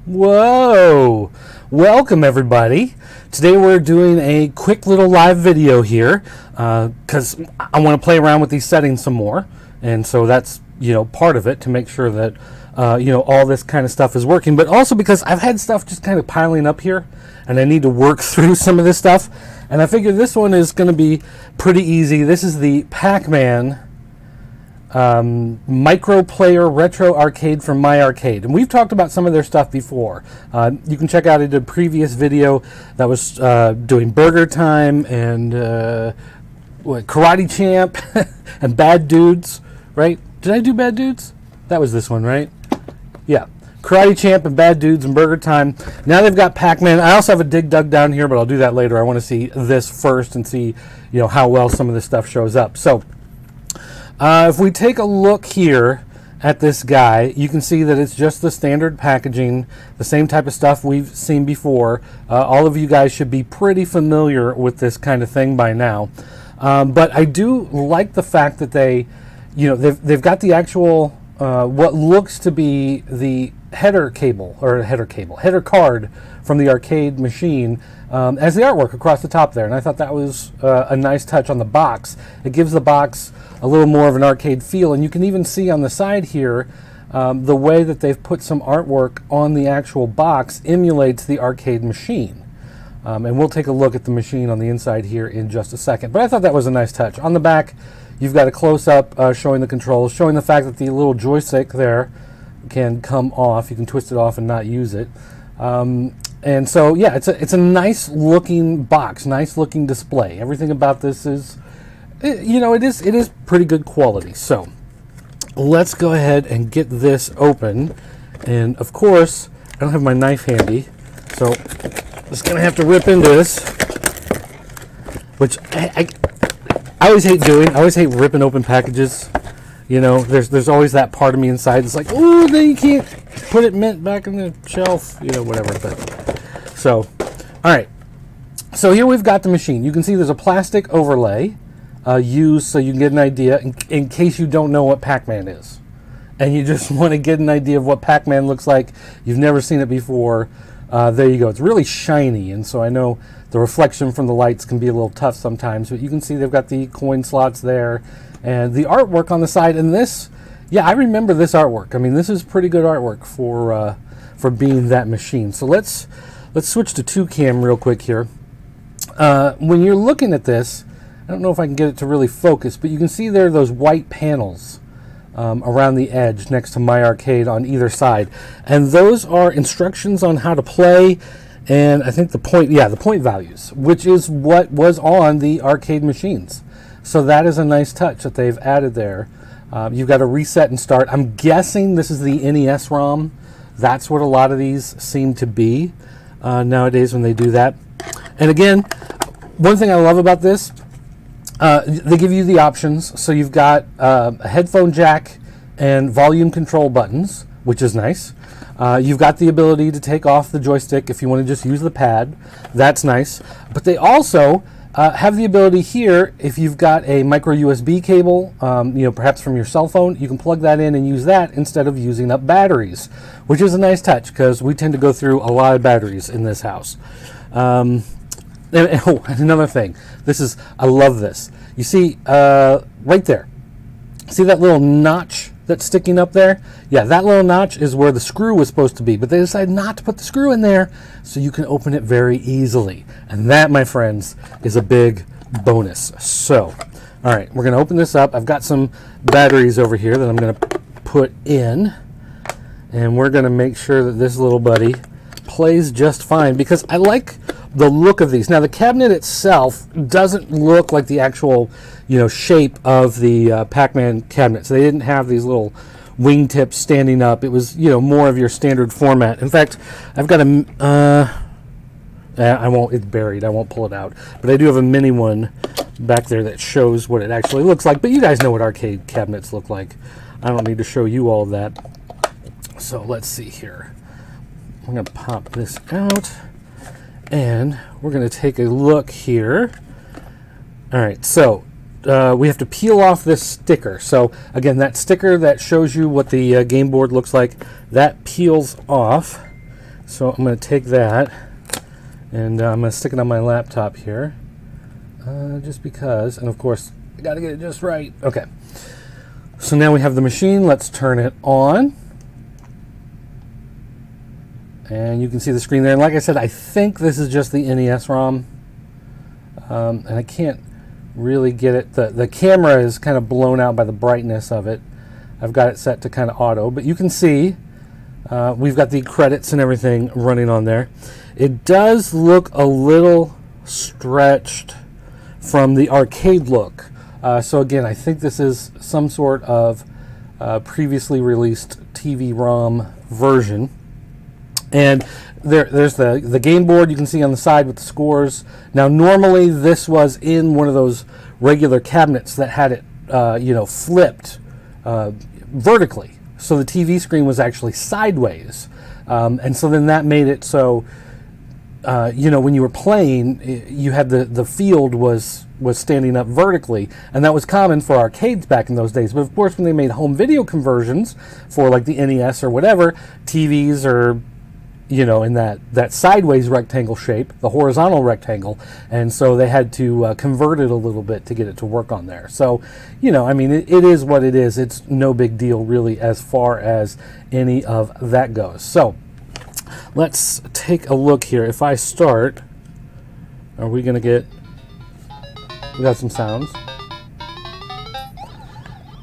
Whoa! Welcome everybody. Today we're doing a quick little live video here because I want to play around with these settings some more, and so that's part of it to make sure that all this kind of stuff is working, but also because I've had stuff just kind of piling up here and I need to work through some of this stuff, and I figured this one is going to be pretty easy. This is the Pac-Man micro player retro arcade from My Arcade, and we've talked about some of their stuff before. You can check out a previous video that was doing Burger Time and Karate Champ and Bad Dudes, right? Did I do Bad Dudes? That was this one, right? Yeah, Karate Champ and Bad Dudes and Burger Time. Now they've got Pac-Man. I also have a Dig Dug down here, but I'll do that later. I want to see this first and see how well some of this stuff shows up. So if we take a look here at this guy, you can see that it's just the standard packaging, the same type of stuff we've seen before. All of you guys should be pretty familiar with this kind of thing by now. But I do like the fact that they've got the actual what looks to be the header card from the arcade machine as the artwork across the top there, and I thought that was a nice touch on the box. It gives the box a little more of an arcade feel, and you can even see on the side here the way that they've put some artwork on the actual box emulates the arcade machine. And we'll take a look at the machine on the inside here in just a second, but I thought that was a nice touch. On the back, you've got a close-up showing the controls, showing the fact that the little joystick there can come off. You can twist it off and not use it. And so, yeah, it's a nice-looking box, nice-looking display. Everything about this is, it is pretty good quality. So let's go ahead and get this open. And of course, I don't have my knife handy, so I'm just gonna have to rip into this, which I always hate doing. I always hate ripping open packages. There's always that part of me inside that's like, oh, then you can't put it back in the shelf, whatever. But so, all right. So here we've got the machine. You can see there's a plastic overlay used so you can get an idea in case you don't know what Pac-Man is, and you just want to get an idea of what Pac-Man looks like. You've never seen it before. There you go. It's really shiny, and so I know the reflection from the lights can be a little tough sometimes, but you can see they've got the coin slots there and the artwork on the side. And this, yeah, I remember this artwork. I mean, this is pretty good artwork for being that machine. So let's switch to 2cam real quick here. When you're looking at this, I don't know if I can get it to really focus, but you can see there are those white panels around the edge next to My Arcade on either side, and those are instructions on how to play, and I think the point values, which is what was on the arcade machines. So that is a nice touch that they've added there. You've got to reset and start. I'm guessing this is the NES ROM. That's what a lot of these seem to be nowadays when they do that. And again, one thing I love about this, they give you the options. So you've got a headphone jack and volume control buttons, which is nice. You've got the ability to take off the joystick if you want to just use the pad. That's nice. But they also have the ability here, if you've got a micro USB cable, perhaps from your cell phone, you can plug that in and use that instead of using up batteries, which is a nice touch because we tend to go through a lot of batteries in this house. And another thing, I love this. You see right there, see that little notch that's sticking up there? Yeah, that little notch is where the screw was supposed to be, but they decided not to put the screw in there so you can open it very easily. And that, my friends, is a big bonus. So, all right, we're gonna open this up. I've got some batteries over here that I'm gonna put in, and we're gonna make sure that this little buddy plays just fine because I like the look of these. Now the cabinet itself doesn't look like the actual shape of the Pac-Man cabinet, so they didn't have these little wingtips standing up. It was more of your standard format. In fact, I've got it's buried, I won't pull it out, but I do have a mini one back there that shows what it actually looks like. But you guys know what arcade cabinets look like. I don't need to show you all of that. So let's see here. I'm going to pop this out, and we're going to take a look here. All right, so we have to peel off this sticker. So again, that sticker that shows you what the game board looks like, that peels off. So I'm going to take that and I'm going to stick it on my laptop here, just because, and of course I got to get it just right. Okay, so now we have the machine. Let's turn it on, and you can see the screen there. And like I said, I think this is just the NES ROM, and I can't really get it. The camera is kind of blown out by the brightness of it. I've got it set to kind of auto, but you can see we've got the credits and everything running on there. It does look a little stretched from the arcade look. So again, I think this is some sort of previously released TV-ROM version. And there's the game board you can see on the side with the scores. Now normally this was in one of those regular cabinets that had it flipped vertically. So the TV screen was actually sideways. And so then that made it so when you were playing, you had the field was standing up vertically, and that was common for arcades back in those days. But of course, when they made home video conversions for like the NES or whatever, TVs are in that sideways rectangle shape, the horizontal rectangle, and so they had to convert it a little bit to get it to work on there. So I mean, it is what it is. It's no big deal really as far as any of that goes. So let's take a look here. If I start, are we gonna get, we got some sounds,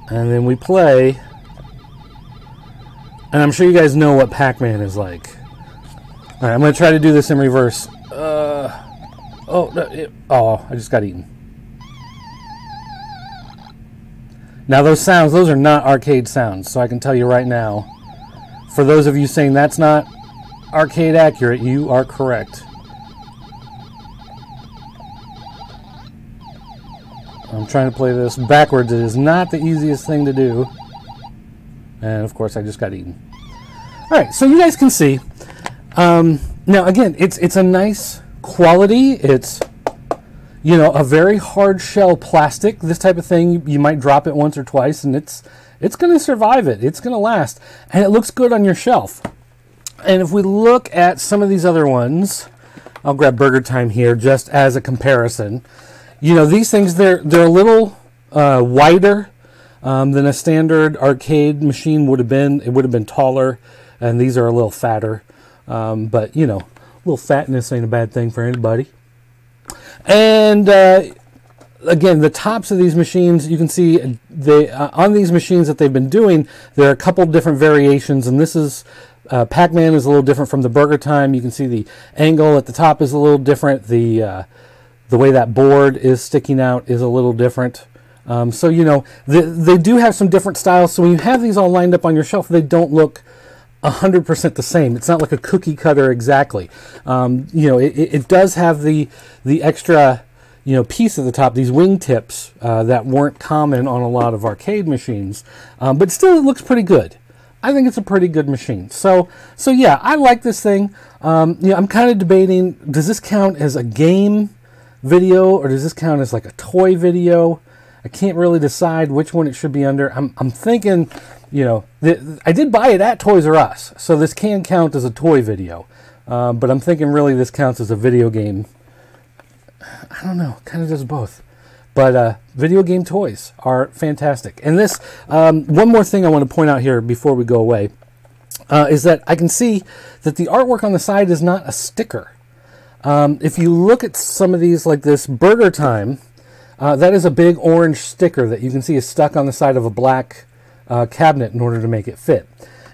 and then we play, and I'm sure you guys know what Pac-Man is like. All right, I'm gonna try to do this in reverse. I just got eaten. Now those sounds, those are not arcade sounds, so I can tell you right now, for those of you saying that's not arcade accurate, you are correct. I'm trying to play this backwards. It is not the easiest thing to do. And of course I just got eaten. Alright, so you guys can see. Now again, it's a nice quality. It's a very hard shell plastic. This type of thing, you might drop it once or twice and it's going to survive it. It's going to last. And it looks good on your shelf. And if we look at some of these other ones, I'll grab Burger Time here just as a comparison. These things, they're a little wider than a standard arcade machine would have been. It would have been taller, and these are a little fatter. But, a little fatness ain't a bad thing for anybody. And again, the tops of these machines, you can see on these machines that they've been doing, there are a couple different variations, and this is Pac-Man is a little different from the Burger Time. You can see the angle at the top is a little different. The way that board is sticking out is a little different. So they do have some different styles. So when you have these all lined up on your shelf, they don't look 100% the same. It's not like a cookie cutter exactly. It does have the extra piece at the top, these wing tips that weren't common on a lot of arcade machines, but still it looks pretty good. I think it's a pretty good machine. So yeah, I like this thing. I'm kind of debating, does this count as a game video or does this count as like a toy video? I can't really decide which one it should be under. I'm thinking, I did buy it at Toys R Us, so this can count as a toy video. But I'm thinking really this counts as a video game. I don't know, kind of does both. But video game toys are fantastic. And this, one more thing I want to point out here before we go away, is that I can see that the artwork on the side is not a sticker. If you look at some of these, like this Burger Time, that is a big orange sticker that you can see is stuck on the side of a black cabinet in order to make it fit.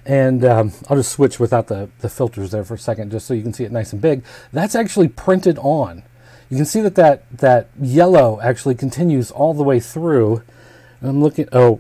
And I'll just switch without the filters there for a second, just so you can see it nice and big. That's actually printed on. You can see that yellow actually continues all the way through. I'm looking, now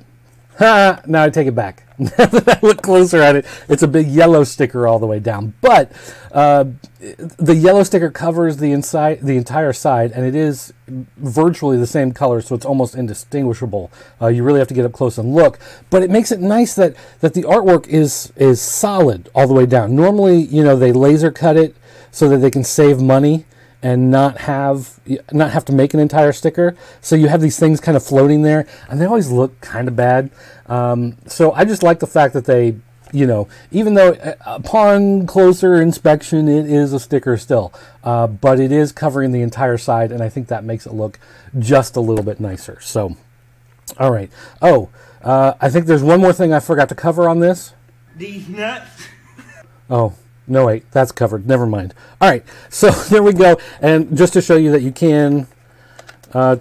I take it back. Now that I look closer at it, it's a big yellow sticker all the way down. But the yellow sticker covers the entire side, and it is virtually the same color, so it's almost indistinguishable. You really have to get up close and look. But it makes it nice that the artwork is solid all the way down. Normally, they laser cut it so that they can save money and not have to make an entire sticker. So you have these things kind of floating there, and they always look kind of bad. So I just like the fact that they you know, even though upon closer inspection it is a sticker still, but it is covering the entire side, and I think that makes it look just a little bit nicer. So, all right. Oh, I think there's one more thing I forgot to cover on this. These nuts. Oh, no, wait, that's covered. Never mind. All right, so there we go. And just to show you that you can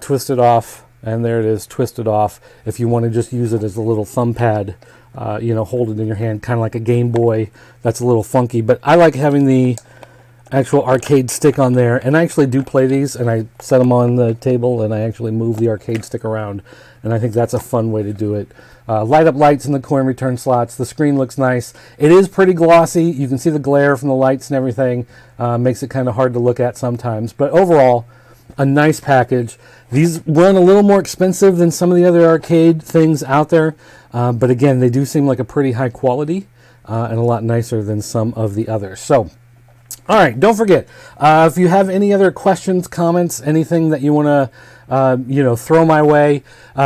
twist it off, and there it is, twisted off. If you want to just use it as a little thumb pad, you know, hold it in your hand, kind of like a Game Boy. That's a little funky, but I like having the actual arcade stick on there, and I actually do play these, and I set them on the table, and I actually move the arcade stick around, and I think that's a fun way to do it. Light up lights in the coin return slots. The screen looks nice. It is pretty glossy. You can see the glare from the lights and everything. Makes it kind of hard to look at sometimes, but overall, a nice package. These run a little more expensive than some of the other arcade things out there, but again, they do seem like a pretty high quality and a lot nicer than some of the others. So, all right, don't forget, if you have any other questions, comments, anything that you want to, you know, throw my way,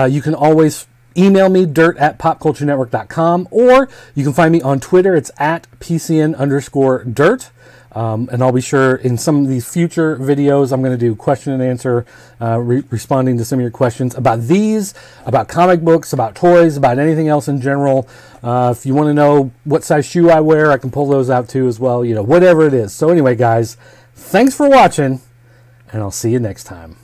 you can always email me, dirt@popculturenetwork.com, or you can find me on Twitter. It's at PCN_dirt. And I'll be sure in some of these future videos, I'm going to do question and answer, responding to some of your questions about these, about comic books, about toys, about anything else in general. If you want to know what size shoe I wear, I can pull those out too as well, you know, whatever it is. So anyway, guys, thanks for watching, and I'll see you next time.